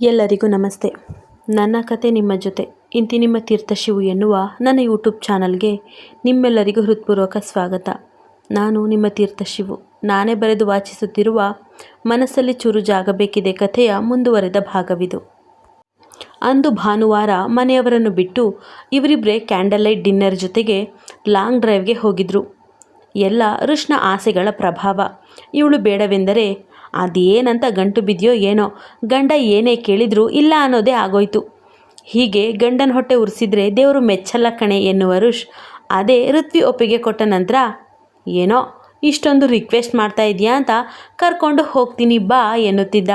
ಎಲ್ಲರಿಗೂ ನಮಸ್ತೆ. ನನ್ನ ಕತೆ ನಿಮ್ಮ ಜೊತೆ ಇಂತಿ ನಿಮ್ಮ ತೀರ್ಥಶಿವು ಎನ್ನುವ ನನ್ನ ಯೂಟ್ಯೂಬ್ ಚಾನಲ್ಗೆ ನಿಮ್ಮೆಲ್ಲರಿಗೂ ಹೃತ್ಪೂರ್ವಕ ಸ್ವಾಗತ. ನಾನು ನಿಮ್ಮ ತೀರ್ಥಶಿವು. ನಾನೇ ಬರೆದು ವಾಚಿಸುತ್ತಿರುವ ಮನಸ್ಸಲ್ಲಿ ಚೂರು ಜಾಗ ಬೇಕಿದೆ ಕಥೆಯ ಮುಂದುವರೆದ ಭಾಗವಿದು. ಅಂದು ಭಾನುವಾರ ಮನೆಯವರನ್ನು ಬಿಟ್ಟು ಇವರಿಬ್ಬರೇ ಕ್ಯಾಂಡಲ್ ಲೈಟ್ ಡಿನ್ನರ್ ಜೊತೆಗೆ ಲಾಂಗ್ ಡ್ರೈವ್ಗೆ ಹೋಗಿದ್ರು. ಎಲ್ಲ ಋಷ್ಣ ಆಸೆಗಳ ಪ್ರಭಾವ. ಇವಳು ಬೇಡವೆಂದರೆ ಅದೇನಂತ ಗಂಟು ಬಿದ್ದೆಯೋ ಏನೋ, ಗಂಡ ಏನೇ ಕೇಳಿದರೂ ಇಲ್ಲ ಅನ್ನೋದೇ ಆಗೋಯ್ತು. ಹೀಗೆ ಗಂಡನ ಹೊಟ್ಟೆ ಉರಿಸಿದ್ರೆ ದೇವರು ಮೆಚ್ಚಲ್ಲ ಕಣೆ ಎನ್ನುವ ಋಷ್ ಅದೇ ಋತ್ವಿ ಒಪ್ಪಿಗೆ ಕೊಟ್ಟ ನಂತರ ಏನೋ ಇಷ್ಟೊಂದು ರಿಕ್ವೆಸ್ಟ್ ಮಾಡ್ತಾ ಇದೆಯಾ ಅಂತ ಕರ್ಕೊಂಡು ಹೋಗ್ತೀನಿ ಬಾ ಎನ್ನುತ್ತಿದ್ದ.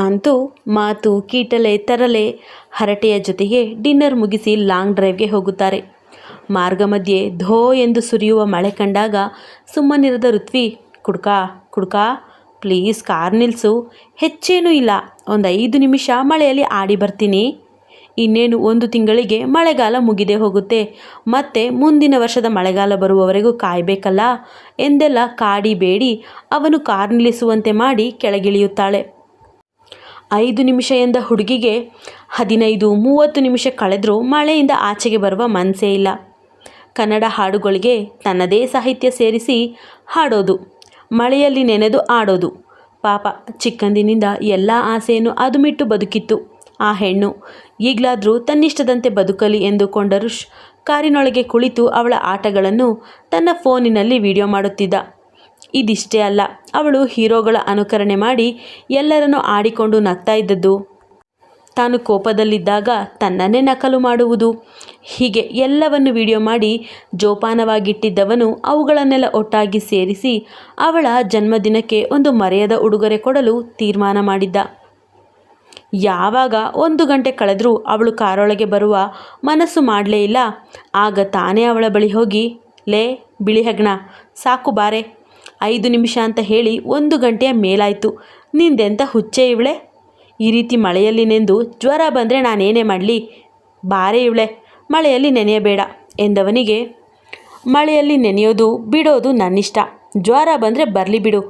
ಅಂತೂ ಮಾತು ಕೀಟಲೆ ತರಲೆ ಹರಟೆಯ ಜೊತೆಗೆ ಡಿನ್ನರ್ ಮುಗಿಸಿ ಲಾಂಗ್ ಡ್ರೈವ್ಗೆ ಹೋಗುತ್ತಾರೆ. ಮಾರ್ಗ ಮಧ್ಯೆ ಧೋ ಎಂದು ಸುರಿಯುವ ಮಳೆ ಕಂಡಾಗ ಸುಮ್ಮನಿರದ ಋತ್ವಿ ಕುಡ್ಕಾ ಪ್ಲೀಸ್ ಕಾರ್ ನಿಲ್ಲಿಸು, ಹೆಚ್ಚೇನೂ ಇಲ್ಲ, ಒಂದು 5 ನಿಮಿಷ ಮಳೆಯಲ್ಲಿ ಆಡಿ ಬರ್ತೀನಿ. ಇನ್ನೇನು 1 ತಿಂಗಳಿಗೆ ಮಳೆಗಾಲ ಮುಗಿದೇ ಹೋಗುತ್ತೆ, ಮತ್ತೆ ಮುಂದಿನ ವರ್ಷದ ಮಳೆಗಾಲ ಬರುವವರೆಗೂ ಕಾಯಬೇಕಲ್ಲ ಎಂದೆಲ್ಲ ಕಾಡಿ ಬೇಡಿ ಅವನು ಕಾರ್ ನಿಲ್ಲಿಸುವಂತೆ ಮಾಡಿ ಕೆಳಗಿಳಿಯುತ್ತಾಳೆ. 5 ನಿಮಿಷ ಎಂದ ಹುಡುಗಿಗೆ 15-30 ನಿಮಿಷ ಕಳೆದರೂ ಮಳೆಯಿಂದ ಆಚೆಗೆ ಬರುವ ಮನಸ್ಸೇ ಇಲ್ಲ. ಕನ್ನಡ ಹಾಡುಗಳಿಗೆ ತನ್ನದೇ ಸಾಹಿತ್ಯ ಸೇರಿಸಿ ಹಾಡೋದು, ಮಳೆಯಲ್ಲಿ ನೆನೆದು ಆಡೋದು. ಪಾಪ ಚಿಕ್ಕಂದಿನಿಂದ ಎಲ್ಲ ಆಸೆಯನ್ನು ಅದುಮಿಟ್ಟು ಬದುಕಿತ್ತು ಆ ಹೆಣ್ಣು. ಈಗಲಾದರೂ ತನ್ನಿಷ್ಟದಂತೆ ಬದುಕಲಿ ಎಂದುಕೊಂಡ ಋಷ್ ಕಾರಿನೊಳಗೆ ಕುಳಿತು ಅವಳ ಆಟಗಳನ್ನು ತನ್ನ ಫೋನಿನಲ್ಲಿ ವಿಡಿಯೋ ಮಾಡುತ್ತಿದ್ದ. ಇದಿಷ್ಟೇ ಅಲ್ಲ, ಅವಳು ಹೀರೋಗಳ ಅನುಕರಣೆ ಮಾಡಿ ಎಲ್ಲರನ್ನೂ ಆಡಿಕೊಂಡು ನಗ್ತಾ ಇದ್ದದ್ದು, ತಾನು ಕೋಪದಲ್ಲಿದ್ದಾಗ ತನ್ನನ್ನೇ ನಕಲು ಮಾಡುವುದು, ಹೀಗೆ ಎಲ್ಲವನ್ನು ವಿಡಿಯೋ ಮಾಡಿ ಜೋಪಾನವಾಗಿಟ್ಟಿದ್ದವನು ಅವುಗಳನ್ನೆಲ್ಲ ಒಟ್ಟಾಗಿ ಸೇರಿಸಿ ಅವಳ ಜನ್ಮದಿನಕ್ಕೆ ಒಂದು ಮರೆಯದ ಉಡುಗೊರೆ ಕೊಡಲು ತೀರ್ಮಾನ ಮಾಡಿದ್ದ. ಯಾವಾಗ 1 ಗಂಟೆ ಕಳೆದರೂ ಅವಳು ಕಾರೊಳಗೆ ಬರುವ ಮನಸ್ಸು ಮಾಡಲೇ ಇಲ್ಲ. ಆಗ ತಾನೇ ಅವಳ ಬಳಿ ಹೋಗಿ, ಲೇ ಬಿಳಿ ಹೆಗ್ಣ, ಸಾಕು ಬಾರೆ, 5 ನಿಮಿಷ ಅಂತ ಹೇಳಿ 1 ಗಂಟೆಯ ಮೇಲಾಯಿತು, ನಿಂದೆಂಥ ಹುಚ್ಚೆ ಇವಳೆ, ಈ ರೀತಿ ಮಳೆಯಲ್ಲಿ ನೆಂದು ಜ್ವರ ಬಂದರೆ ನಾನೇನೇ ಮಾಡಲಿ, ಬಾರೆ ಇವಳೆ, ಮಳೆಯಲ್ಲಿ ನೆನೆಯಬೇಡ ಎಂದವನಿಗೆ, ಮಳೆಯಲ್ಲಿ ನೆನೆಯೋದು ಬಿಡೋದು ನನ್ನಿಷ್ಟ, ಜ್ವರ ಬಂದರೆ ಬರಲಿ ಬಿಡು,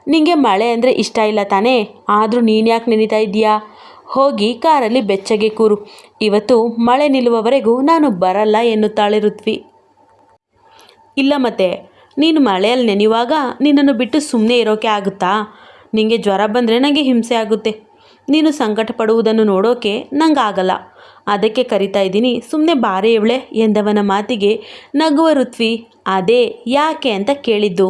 ನಿಂಗೆ ಮಳೆ ಅಂದರೆ ಇಷ್ಟ ಇಲ್ಲ ತಾನೇ, ಆದರೂ ನೀನು ಯಾಕೆ ನೆನೀತಾ ಇದ್ದೀಯಾ, ಹೋಗಿ ಕಾರಲ್ಲಿ ಬೆಚ್ಚಗೆ ಕೂರು, ಇವತ್ತು ಮಳೆ ನಿಲ್ಲುವವರೆಗೂ ನಾನು ಬರಲ್ಲ ಎನ್ನುತ್ತಾಳೆ ಋತ್ವಿ. ಇಲ್ಲ ಮತ್ತೆ ನೀನು ಮಳೆಯಲ್ಲಿ ನೆನೆಯುವಾಗ ನಿನ್ನನ್ನು ಬಿಟ್ಟು ಸುಮ್ಮನೆ ಇರೋಕೆ ಆಗುತ್ತಾ, ನಿನಗೆ ಜ್ವರ ಬಂದರೆ ನನಗೆ ಹಿಂಸೆ ಆಗುತ್ತೆ, ನೀನು ಸಂಕಟ ಪಡುವುದನ್ನು ನೋಡೋಕೆ ನಂಗಾಗಲ್ಲ, ಅದಕ್ಕೆ ಕರಿತಾ ಇದ್ದೀನಿ, ಸುಮ್ಮನೆ ಬಾರೆ ಇವಳೆ ಎಂದವನ ಮಾತಿಗೆ ನಗುವ ಋತ್ವಿ ಅದೇ ಯಾಕೆ ಅಂತ ಕೇಳಿದ್ದು.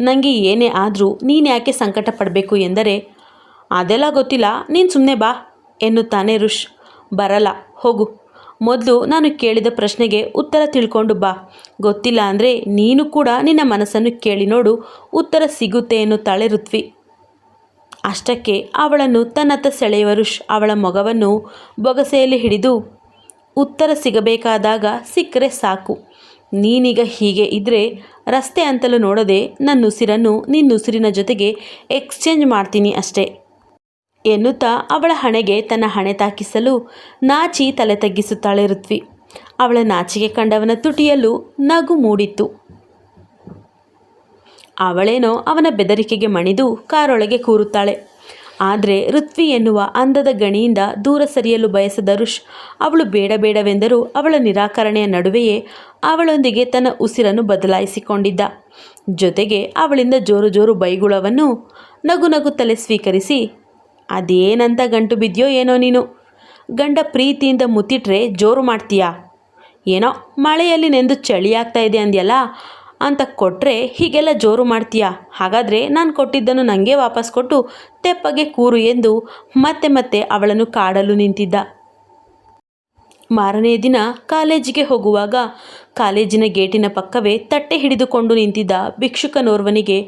ನನಗೆ ಏನೇ ಆದರೂ ನೀನು ಯಾಕೆ ಸಂಕಟ ಪಡಬೇಕು ಎಂದರೆ, ಅದೆಲ್ಲ ಗೊತ್ತಿಲ್ಲ, ನೀನು ಸುಮ್ಮನೆ ಬಾ ಎನ್ನುತ್ತಾನೆ ಋಷ್. ಬರಲ್ಲ, ಹೋಗು, ಮೊದಲು ನಾನು ಕೇಳಿದ ಪ್ರಶ್ನೆಗೆ ಉತ್ತರ ತಿಳ್ಕೊಂಡು ಬಾ, ಗೊತ್ತಿಲ್ಲ ಅಂದರೆ ನೀನು ಕೂಡ ನಿನ್ನ ಮನಸ್ಸನ್ನು ಕೇಳಿ ನೋಡು, ಉತ್ತರ ಸಿಗುತ್ತೆ ಎನ್ನುತ್ತಾಳೆ ಋತ್ವಿ. ಅಷ್ಟಕ್ಕೆ ಅವಳನ್ನು ತನ್ನತ್ತ ಸೆಳೆಯುವ ಋಷ್ ಅವಳ ಮೊಗವನ್ನು ಬೊಗಸೆಯಲ್ಲಿ ಹಿಡಿದು, ಉತ್ತರ ಸಿಗಬೇಕಾದಾಗ ಸಿಕ್ಕರೆ ಸಾಕು, ನೀನೀಗ ಹೀಗೆ ಇದ್ದರೆ ರಸ್ತೆ ಅಂತಲೂ ನೋಡದೆ ನನ್ನ ಉಸಿರನ್ನು ನಿನ್ನುಸಿರಿನ ಜೊತೆಗೆ ಎಕ್ಸ್ಚೇಂಜ್ ಮಾಡ್ತೀನಿ ಅಷ್ಟೇ ಎನ್ನುತ್ತಾ ಅವಳ ಹಣೆಗೆ ತನ್ನ ಹಣೆ ತಾಕಿಸಲು ನಾಚಿ ತಲೆ ತಗ್ಗಿಸುತ್ತಾಳೆ ಋತ್ವಿ. ಅವಳ ನಾಚಿಗೆ ಕಂಡವನ ತುಟಿಯಲ್ಲೂ ನಗು ಮೂಡಿತ್ತು. ಅವಳೇನೋ ಅವನ ಬೆದರಿಕೆಗೆ ಮಣಿದು ಕಾರೊಳಗೆ ಕೂರುತ್ತಾಳೆ. ಆದರೆ ಋತ್ವಿ ಎನ್ನುವ ಅಂದದ ಗಣಿಯಿಂದ ದೂರ ಸರಿಯಲು ಬಯಸದ ಋಷ್ ಅವಳು ಬೇಡವೆಂದರೂ ಅವಳ ನಿರಾಕರಣೆಯ ನಡುವೆಯೇ ಅವಳೊಂದಿಗೆ ತನ್ನ ಉಸಿರನ್ನು ಬದಲಾಯಿಸಿಕೊಂಡಿದ್ದ. ಜೊತೆಗೆ ಅವಳಿಂದ ಜೋರು ಬೈಗುಳವನ್ನು ನಗುತ್ತಲೇ ಸ್ವೀಕರಿಸಿ, ಅದೇನಂತ ಗಂಟು ಬಿದ್ದೆಯೋ ಏನೋ ನೀನು, ಗಂಡ ಪ್ರೀತಿಯಿಂದ ಮುತ್ತಿಟ್ರೆ ಜೋರು ಮಾಡ್ತೀಯಾ, ಏನೋ ಮಳೆಯಲ್ಲಿ ನೆಂದು ಚಳಿ ಆಗ್ತಾ ಇದೆ ಅಂದ್ಯಲ್ಲ ಅಂತ ಕೊಟ್ಟರೆ ಹೀಗೆಲ್ಲ ಜೋರು ಮಾಡ್ತೀಯಾ, ಹಾಗಾದರೆ ನಾನು ಕೊಟ್ಟಿದ್ದನ್ನು ನನಗೆ ವಾಪಸ್ ಕೊಟ್ಟು ತೆಪ್ಪಗೆ ಕೂರು ಎಂದು ಮತ್ತೆ ಅವಳನ್ನು ಕಾಡಲು ನಿಂತಿದ್ದ. ಮಾರನೇ ದಿನ ಕಾಲೇಜಿಗೆ ಹೋಗುವಾಗ ಕಾಲೇಜಿನ ಗೇಟಿನ ಪಕ್ಕವೇ ತಟ್ಟೆ ಹಿಡಿದುಕೊಂಡು ನಿಂತಿದ್ದ ಭಿಕ್ಷುಕನೋರ್ವನಿಗೆ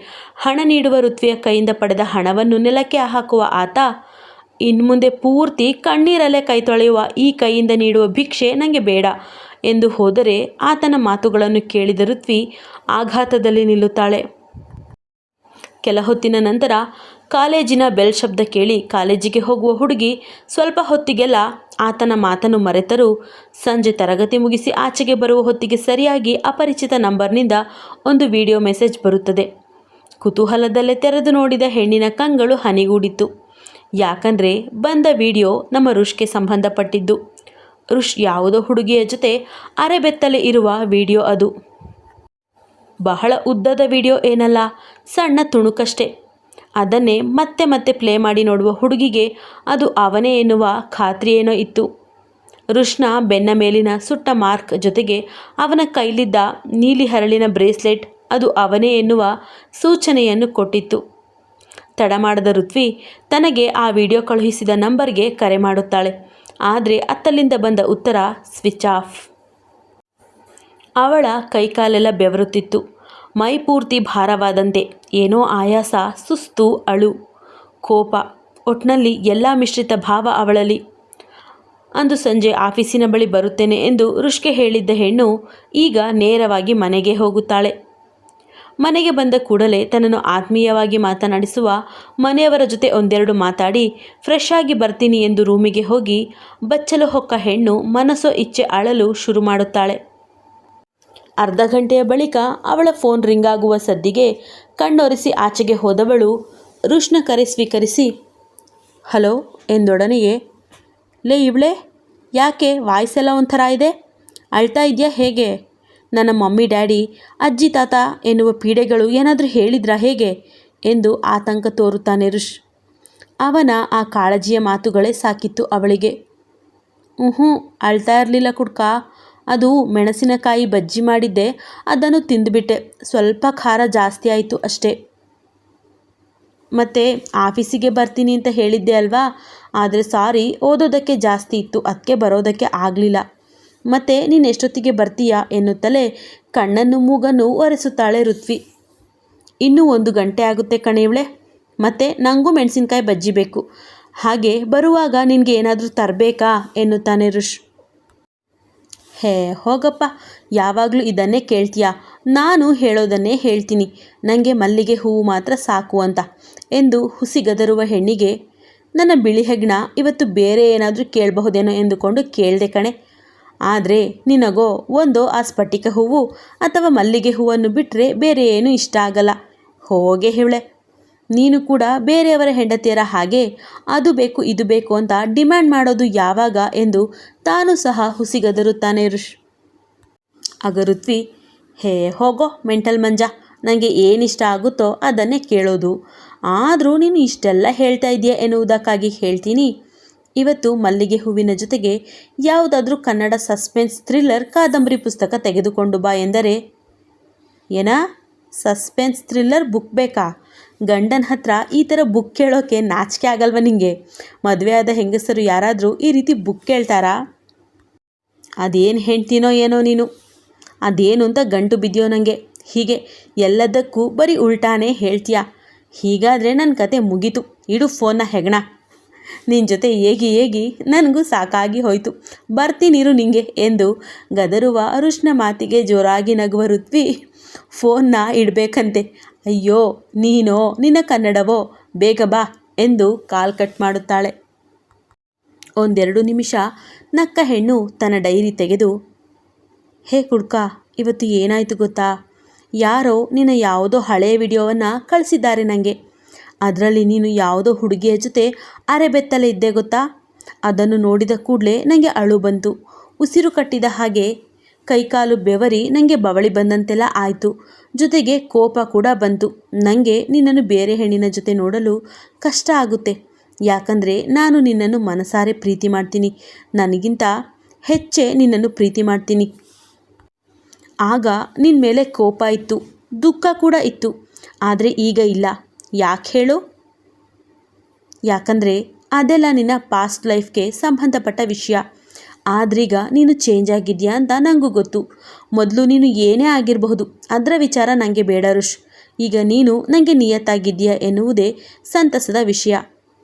ಹಣ ನೀಡುವ ಋತ್ವಿಯ ಕೈಯಿಂದ ಪಡೆದ ಹಣವನ್ನು ನೆಲಕ್ಕೆ ಹಾಕುವ ಆತ, ಇನ್ಮುಂದೆ ಪೂರ್ತಿ ಕಣ್ಣೀರಲ್ಲೇ ಕೈ ತೊಳೆಯುವ ಈ ಕೈಯಿಂದ ನೀಡುವ ಭಿಕ್ಷೆ ನನಗೆ ಬೇಡ ಎಂದು ಹೋದರೆ ಆತನ ಮಾತುಗಳನ್ನು ಕೇಳಿದ ಋತ್ವಿ ಆಘಾತದಲ್ಲಿ ನಿಲ್ಲುತ್ತಾಳೆ. ಕೆಲ ಹೊತ್ತಿನ ನಂತರ ಕಾಲೇಜಿನ ಬೆಲ್ ಶಬ್ದ ಕೇಳಿ ಕಾಲೇಜಿಗೆ ಹೋಗುವ ಹುಡುಗಿ ಸ್ವಲ್ಪ ಹೊತ್ತಿಗೆಲ್ಲ ಆತನ ಮಾತನ್ನು ಮರೆತರೂ ಸಂಜೆ ತರಗತಿ ಮುಗಿಸಿ ಆಚೆಗೆ ಬರುವ ಹೊತ್ತಿಗೆ ಸರಿಯಾಗಿ ಅಪರಿಚಿತ ನಂಬರ್ನಿಂದ ಒಂದು ವಿಡಿಯೋ ಮೆಸೇಜ್ ಬರುತ್ತದೆ. ಕುತೂಹಲದಲ್ಲೇ ತೆರೆದು ನೋಡಿದ ಹೆಣ್ಣಿನ ಕಂಗಳು ಹನಿಗೂಡಿತು. ಯಾಕಂದರೆ ಬಂದ ವಿಡಿಯೋ ನಮ್ಮ ಋಷ್ಗೆ ಸಂಬಂಧಪಟ್ಟಿದ್ದು. ಋಷ್ ಯಾವುದೋ ಹುಡುಗಿಯ ಜೊತೆ ಅರೆಬೆತ್ತಲೆ ಇರುವ ವಿಡಿಯೋ ಅದು. ಬಹಳ ಉದ್ದದ ವಿಡಿಯೋ ಏನಲ್ಲ, ಸಣ್ಣ ತುಣುಕಷ್ಟೇ. ಅದನ್ನೇ ಮತ್ತೆ ಮತ್ತೆ ಪ್ಲೇ ಮಾಡಿ ನೋಡುವ ಹುಡುಗಿಗೆ ಅದು ಅವನೇ ಎನ್ನುವ ಖಾತ್ರಿಯೇನೋ ಇತ್ತು. ಋಷ್ನ ಬೆನ್ನ ಮೇಲಿನ ಸುಟ್ಟ ಮಾರ್ಕ್ ಜೊತೆಗೆ ಅವನ ಕೈಲಿದ್ದ ನೀಲಿ ಹರಳಿನ ಬ್ರೇಸ್ಲೆಟ್ ಅದು ಅವನೇ ಎನ್ನುವ ಸೂಚನೆಯನ್ನು ಕೊಟ್ಟಿತ್ತು. ತಡ ಮಾಡದ ಋತ್ವಿ ತನಗೆ ಆ ವಿಡಿಯೋ ಕಳುಹಿಸಿದ ನಂಬರ್ಗೆ ಕರೆ ಮಾಡುತ್ತಾಳೆ. ಆದರೆ ಅತ್ತಲಿಂದ ಬಂದ ಉತ್ತರ ಸ್ವಿಚ್ ಆಫ್. ಅವಳ ಕೈಕಾಲೆಲ್ಲ ಬೆವರುತ್ತಿತ್ತು. ಮೈ ಪೂರ್ತಿ ಭಾರವಾದಂತೆ, ಏನೋ ಆಯಾಸ, ಸುಸ್ತು, ಅಳು, ಕೋಪ, ಒಟ್ನಲ್ಲಿ ಎಲ್ಲ ಮಿಶ್ರಿತ ಭಾವ ಅವಳಲ್ಲಿ. ಅಂದು ಸಂಜೆ ಆಫೀಸಿನ ಬಳಿ ಬರುತ್ತೇನೆ ಎಂದು ಋಷ್ಗೆ ಹೇಳಿದ್ದ ಹೆಣ್ಣು ಈಗ ನೇರವಾಗಿ ಮನೆಗೆ ಹೋಗುತ್ತಾಳೆ. ಮನೆಗೆ ಬಂದ ಕೂಡಲೇ ತನ್ನನ್ನು ಆತ್ಮೀಯವಾಗಿ ಮಾತನಾಡಿಸುವ ಮನೆಯವರ ಜೊತೆ ಒಂದೆರಡು ಮಾತಾಡಿ ಫ್ರೆಶ್ ಆಗಿ ಬರ್ತೀನಿ ಎಂದು ರೂಮಿಗೆ ಹೋಗಿ ಬಚ್ಚಲು ಹೊಕ್ಕ ಹೆಣ್ಣು ಮನಸ್ಸೋ ಇಚ್ಛೆ ಅಳಲು ಶುರು ಮಾಡುತ್ತಾಳೆ. ಅರ್ಧ ಗಂಟೆಯ ಬಳಿಕ ಅವಳ ಫೋನ್ ರಿಂಗ್ ಆಗುವ ಸದ್ದಿಗೆ ಕಣ್ಣೊರೆಸಿ ಆಚೆಗೆ ಹೋದವಳು ಋಷ್ನ ಕರೆ ಸ್ವೀಕರಿಸಿ ಹಲೋ ಎಂದೊಡನೆಯೇ, ಲೇ ಇವಳೇ, ಯಾಕೆ ವಾಯ್ಸೆಲ್ಲ ಒಂಥರ ಇದೆ, ಅಳ್ತಾ ಇದೆಯಾ ಹೇಗೆ? ನನ್ನ ಮಮ್ಮಿ ಡ್ಯಾಡಿ, ಅಜ್ಜಿ ತಾತ ಎನ್ನುವ ಪೀಡೆಗಳು ಏನಾದರೂ ಹೇಳಿದ್ರಾ ಹೇಗೆ ಎಂದು ಆತಂಕ ತೋರುತ್ತಾನೆ ಋಷ್. ಅವನ ಆ ಕಾಳಜಿಯ ಮಾತುಗಳೇ ಸಾಕಿತ್ತು ಅವಳಿಗೆ. ಅಳ್ತಾ ಇರಲಿಲ್ಲ ಕುಡ್ಕ, ಅದು ಮೆಣಸಿನಕಾಯಿ ಬಜ್ಜಿ ಮಾಡಿದ್ದೆ, ಅದನ್ನು ತಿಂದುಬಿಟ್ಟೆ, ಸ್ವಲ್ಪ ಖಾರ ಜಾಸ್ತಿ ಆಯಿತು ಅಷ್ಟೇ. ಮತ್ತು ಆಫೀಸಿಗೆ ಬರ್ತೀನಿ ಅಂತ ಹೇಳಿದ್ದೆ ಅಲ್ವಾ, ಆದರೆ ಸಾರಿ, ಓದೋದಕ್ಕೆ ಜಾಸ್ತಿ ಇತ್ತು, ಅದಕ್ಕೆ ಬರೋದಕ್ಕೆ ಆಗಲಿಲ್ಲ. ಮತ್ತು ನೀನು ಎಷ್ಟೊತ್ತಿಗೆ ಬರ್ತೀಯಾ ಎನ್ನುತ್ತಲೇ ಕಣ್ಣನ್ನು ಮೂಗನ್ನು ಒರೆಸುತ್ತಾಳೆ ಋತ್ವಿ. ಇನ್ನೂ 1 ಗಂಟೆ ಆಗುತ್ತೆ ಕಣೇವಳೆ, ಮತ್ತು ನನಗೂ ಮೆಣಸಿನಕಾಯಿ ಬಜ್ಜಿ ಬೇಕು, ಹಾಗೆ ಬರುವಾಗ ನಿನಗೆ ಏನಾದರೂ ತರಬೇಕಾ ಎನ್ನುತ್ತಾನೆ ಋಷ್. ಹೇ ಹೋಗಪ್ಪ, ಯಾವಾಗಲೂ ಇದನ್ನೇ ಕೇಳ್ತೀಯಾ, ನಾನು ಹೇಳೋದನ್ನೇ ಹೇಳ್ತೀನಿ, ನನಗೆ ಮಲ್ಲಿಗೆ ಹೂವು ಮಾತ್ರ ಸಾಕು ಅಂತ ಎಂದು ಹುಸಿಗದರುವ ಹೆಣ್ಣಿಗೆ ನನ್ನ ಬಿಳಿ ಹೆಗ್ಣ ಇವತ್ತು ಬೇರೆ ಏನಾದರೂ ಕೇಳಬಹುದೇನೋ ಎಂದುಕೊಂಡು ಕೇಳಿದೆ ಕಣೆ. ಆದರೆ ನಿನಗೋ ಒಂದೋ ಆ ಸ್ಫಟಿಕ ಹೂವು ಅಥವಾ ಮಲ್ಲಿಗೆ ಹೂವನ್ನು ಬಿಟ್ಟರೆ ಬೇರೆ ಏನೂ ಇಷ್ಟ ಆಗಲ್ಲ. ಹೋಗೆ ಹೇಳೆ, ನೀನು ಕೂಡ ಬೇರೆಯವರ ಹೆಂಡತಿಯರ ಹಾಗೆ ಅದು ಬೇಕು ಇದು ಬೇಕು ಅಂತ ಡಿಮ್ಯಾಂಡ್ ಮಾಡೋದು ಯಾವಾಗ ಎಂದು ತಾನು ಸಹ ಹುಸಿಗದರುತ್ತಾನೆ ಋಷ್. ಆಗ ಋತ್ವಿ, ಹೇ ಹೋಗೋ ಮೆಂಟಲ್ ಮಂಜ, ನನಗೆ ಏನಿಷ್ಟ ಆಗುತ್ತೋ ಅದನ್ನೇ ಕೇಳೋದು, ಆದರೂ ನೀನು ಇಷ್ಟೆಲ್ಲ ಹೇಳ್ತಾ ಇದೆಯಾ ಎನ್ನುವುದಕ್ಕಾಗಿ ಹೇಳ್ತೀನಿ, ಇವತ್ತು ಮಲ್ಲಿಗೆ ಹೂವಿನ ಜೊತೆಗೆ ಯಾವುದಾದ್ರೂ ಕನ್ನಡ ಸಸ್ಪೆನ್ಸ್ ಥ್ರಿಲ್ಲರ್ ಕಾದಂಬರಿ ಪುಸ್ತಕ ತೆಗೆದುಕೊಂಡು ಬಾ ಎಂದರೆ, ಏನ ಸಸ್ಪೆನ್ಸ್ ಥ್ರಿಲ್ಲರ್ ಬುಕ್ ಬೇಕಾ? ಗಂಡನ ಹತ್ರ ಈ ಥರ ಬುಕ್ ಕೇಳೋಕ್ಕೆ ನಾಚಿಕೆ ಆಗಲ್ವ ನಿಂಗೆ? ಮದುವೆ ಆದ ಹೆಂಗಸರು ಯಾರಾದರೂ ಈ ರೀತಿ ಬುಕ್ ಕೇಳ್ತಾರಾ? ಅದೇನು ಹೇಳ್ತೀನೋ ಏನೋ ನೀನು, ಅದೇನು ಅಂತ ಗಂಟು ಬಿದ್ದಿಯೋ ನನಗೆ. ಹೀಗೆ ಎಲ್ಲದಕ್ಕೂ ಬರೀ ಉಲ್ಟಾನೇ ಹೇಳ್ತೀಯಾ. ಹೀಗಾದರೆ ನನ್ನ ಕತೆ ಮುಗೀತು, ಇಡು ಫೋನ್ನ ಹೆಗಣ. ನಿನ್ನ ಜೊತೆ ಏಗಿ ನನಗೂ ಸಾಕಾಗಿ ಹೋಯಿತು, ಬರ್ತೀನಿರು ನಿಂಗೆ ಎಂದು ಗದರುವ ಋಷ್ನ ಮಾತಿಗೆ ಜೋರಾಗಿ ನಗುವ ಋತ್ವಿ ಫೋನ್ನ ಇಡಬೇಕಂತೆ. ಅಯ್ಯೋ ನೀನೋ ನಿನ್ನ ಕನ್ನಡವೋ, ಬೇಗ ಬಾ ಎಂದು ಕಾಲ್ ಕಟ್ ಮಾಡುತ್ತಾಳೆ. 1-2 ನಿಮಿಷ ನಕ್ಕ ಹೆಣ್ಣು ತನ್ನ ಡೈರಿ ತೆಗೆದು, ಹೇ ಕುಡ್ಕ, ಇವತ್ತು ಏನಾಯಿತು ಗೊತ್ತಾ? ಯಾರೋ ನಿನ್ನ ಯಾವುದೋ ಹಳೆಯ ವಿಡಿಯೋವನ್ನು ಕಳಿಸಿದ್ದಾರೆ ನನಗೆ. ಅದರಲ್ಲಿ ನೀನು ಯಾವುದೋ ಹುಡುಗಿಯ ಜೊತೆ ಅರೆಬೆತ್ತಲೆ ಇದ್ದೆ ಗೊತ್ತಾ? ಅದನ್ನು ನೋಡಿದ ಕೂಡಲೇ ನನಗೆ ಅಳು ಬಂತು, ಉಸಿರು ಕಟ್ಟಿದ ಹಾಗೆ, ಕೈಕಾಲು ಬೆವರಿ ನನಗೆ ಬವಳಿ ಬಂದಂತೆಲ್ಲ ಆಯಿತು, ಜೊತೆಗೆ ಕೋಪ ಕೂಡ ಬಂತು. ನನಗೆ ನಿನ್ನನ್ನು ಬೇರೆ ಹೆಣ್ಣಿನ ಜೊತೆ ನೋಡಲು ಕಷ್ಟ ಆಗುತ್ತೆ, ಯಾಕಂದರೆ ನಾನು ನಿನ್ನನ್ನು ಮನಸಾರೆ ಪ್ರೀತಿ ಮಾಡ್ತೀನಿ, ನನಗಿಂತ ಹೆಚ್ಚೇ ನಿನ್ನನ್ನು ಪ್ರೀತಿ ಮಾಡ್ತೀನಿ. ಆಗ ನಿನ್ನ ಮೇಲೆ ಕೋಪ ಇತ್ತು, ದುಃಖ ಕೂಡ ಇತ್ತು, ಆದರೆ ಈಗ ಇಲ್ಲ. ಯಾಕೆ ಹೇಳು? ಯಾಕಂದರೆ ಅದೆಲ್ಲ ನಿನ್ನ ಪಾಸ್ಟ್ ಲೈಫ್ಗೆ ಸಂಬಂಧಪಟ್ಟ ವಿಷಯ. ಆದ್ರೀಗ ನೀನು ಚೇಂಜ್ ಆಗಿದೆಯಾ ಅಂತ ನನಗೂ ಗೊತ್ತು. ಮೊದಲು ನೀನು ಏನೇ ಆಗಿರಬಹುದು, ಅದರ ವಿಚಾರ ನನಗೆ ಬೇಡ ಋಷ್. ಈಗ ನೀನು ನನಗೆ ನಿಯತ್ತಾಗಿದೆಯಾ ಎನ್ನುವುದೇ ಸಂತಸದ ವಿಷಯ.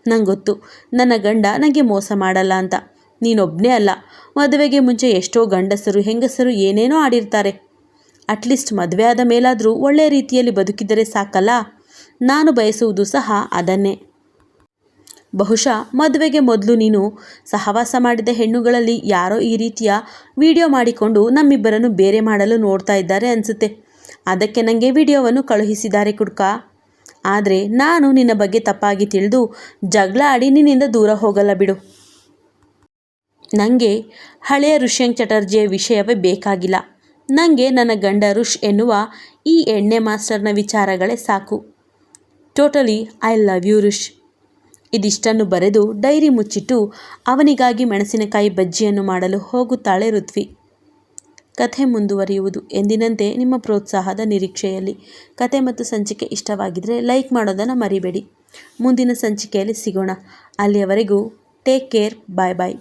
ನಂಗೆ ಗೊತ್ತು ನನ್ನ ಗಂಡ ನನಗೆ ಮೋಸ ಮಾಡಲ್ಲ ಅಂತ. ನೀನೊಬ್ಬನೇ ಅಲ್ಲ, ಮದುವೆಗೆ ಮುಂಚೆ ಎಷ್ಟೋ ಗಂಡಸರು ಹೆಂಗಸರು ಏನೇನೋ ಆಡಿರ್ತಾರೆ. ಅಟ್ಲೀಸ್ಟ್ ಮದುವೆ ಆದ ಮೇಲಾದರೂ ಒಳ್ಳೆಯ ರೀತಿಯಲ್ಲಿ ಬದುಕಿದರೆ ಸಾಕಲ್ಲ. ನಾನು ಬಯಸುವುದು ಸಹ ಅದನ್ನೇ. ಬಹುಶಃ ಮದುವೆಗೆ ಮೊದಲು ನೀನು ಸಹವಾಸ ಮಾಡಿದ ಹೆಣ್ಣುಗಳಲ್ಲಿ ಯಾರೋ ಈ ರೀತಿಯ ವಿಡಿಯೋ ಮಾಡಿಕೊಂಡು ನಮ್ಮಿಬ್ಬರನ್ನು ಬೇರೆ ಮಾಡಲು ನೋಡ್ತಾ ಇದ್ದಾರೆ ಅನಿಸುತ್ತೆ. ಅದಕ್ಕೆ ನನಗೆ ವಿಡಿಯೋವನ್ನು ಕಳುಹಿಸಿದ್ದಾರೆ ಕುಡ್ಕ. ಆದರೆ ನಾನು ನಿನ್ನ ಬಗ್ಗೆ ತಪ್ಪಾಗಿ ತಿಳಿದು ಜಗಳ ಆಡಿ ನಿನ್ನಿಂದ ದೂರ ಹೋಗಲ್ಲ ಬಿಡು. ನನಗೆ ಹಳೆಯ ಋಷ್ಯಂಕ್ ಚಟರ್ಜಿಯ ವಿಷಯವೇ ಬೇಕಾಗಿಲ್ಲ. ನನಗೆ ನನ್ನ ಗಂಡ ಋಷ್ ಎನ್ನುವ ಈ ಎಣ್ಣೆ ಮಾಸ್ಟರ್ನ ವಿಚಾರಗಳೇ ಸಾಕು. Totally I love you Rish. ಇದಿಷ್ಟನ್ನು ಬರೆದು ಡೈರಿ ಮುಚ್ಚಿಟ್ಟು ಅವನಿಗಾಗಿ ಮೆಣಸಿನಕಾಯಿ ಬಜ್ಜಿಯನ್ನು ಮಾಡಲು ಹೋಗುತ್ತಾಳೆ ಋತ್ವಿ. ಕಥೆ ಮುಂದುವರಿಯುವುದು. ಎಂದಿನಂತೆ ನಿಮ್ಮ ಪ್ರೋತ್ಸಾಹದ ನಿರೀಕ್ಷೆಯಲ್ಲಿ. ಕತೆ ಮತ್ತು ಸಂಚಿಕೆ ಇಷ್ಟವಾಗಿದ್ದರೆ ಲೈಕ್ ಮಾಡೋದನ್ನು ಮರಿಬೇಡಿ. ಮುಂದಿನ ಸಂಚಿಕೆಯಲ್ಲಿ ಸಿಗೋಣ. ಅಲ್ಲಿಯವರೆಗೂ ಟೇಕ್ ಕೇರ್. ಬಾಯ್ ಬಾಯ್.